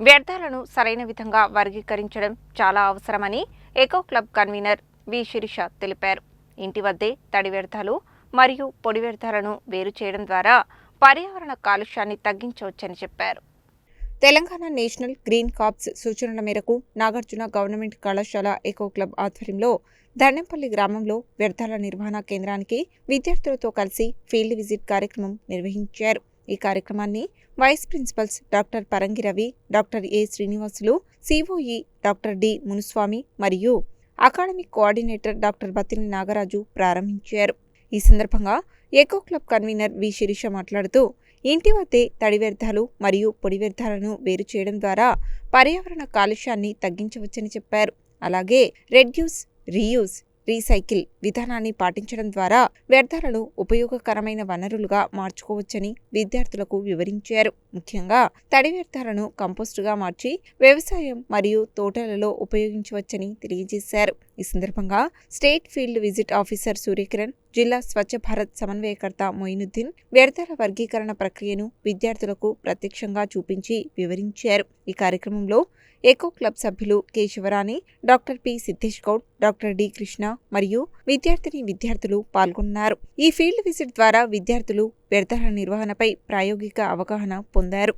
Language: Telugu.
వ్యర్థాలను సరైన విధంగా వర్గీకరించడం చాలా అవసరమని echo club convener V Sirisha తెలిపారు. ఇంటి వద్దే తడి వ్యర్థాలు మరియు పొడి వ్యర్థాలను వేరు చేయడం ద్వారా పర్యావరణ కాలుష్యాన్ని తగ్గించవచ్చని చెప్పారు. తెలంగాణ నేషనల్ గ్రీన్ కార్ప్స్ సూచనల మేరకు నాగార్జున గవర్నమెంట్ కళాశాల ఎకో క్లబ్ ఆధ్వర్యంలో దండెంపల్లి గ్రామంలో వ్యర్థాల నిర్వహణ కేంద్రానికి విద్యార్థులతో కలిసి ఫీల్డ్ విజిట్ కార్యక్రమం నిర్వహించారు. ఈ కార్యక్రమాన్ని vice principals doctor Parangi Ravi, doctor A Srinivasulu, COE doctor D Munuswamy మరియు academic coordinator doctor Battini Nagaraju ప్రారంభించారు. ఈ సందర్భంగా eco club convener V Sirisha మాట్లాడుతూ, ఇంటి వద్దే తడి వ్యర్థాలు మరియు పొడి వ్యర్థాలను వేరు చేయడం ద్వారా పర్యావరణ కాలుష్యాన్ని తగ్గించవచ్చని చెప్పారు. అలాగే రెడ్యూస్, రీయూజ్, రీసైకిల్ విధానాన్ని పాటించడం ద్వారా వ్యర్థాలను ఉపయోగకరమైన వనరులుగా మార్చుకోవచ్చని విద్యార్థులకు వివరించారు. ముఖ్యంగా తడి వ్యర్థాలను కంపోస్టుగా మార్చి వ్యవసాయం మరియు తోటలలో ఉపయోగించవచ్చని తెలియజేశారు. ఈ సందర్భంగా state field visit officer Surya Kiran, జిల్లా స్వచ్ఛ భారత్ సమన్వయకర్త మొయినుద్దీన్ వ్యర్థాల వర్గీకరణ ప్రక్రియను విద్యార్థులకు ప్రత్యక్షంగా చూపించి వివరించారు. ఈ కార్యక్రమంలో ఎకో క్లబ్ సభ్యులు K Shivarani, doctor P Siddhesh Goud, doctor D Krishna మరియు విద్యార్థులు పాల్గొన్నారు. ఈ ఫీల్డ్ విజిట్ ద్వారా విద్యార్థులు వ్యర్థాల నిర్వహణపై ప్రాయోగిక అవగాహన పొందారు.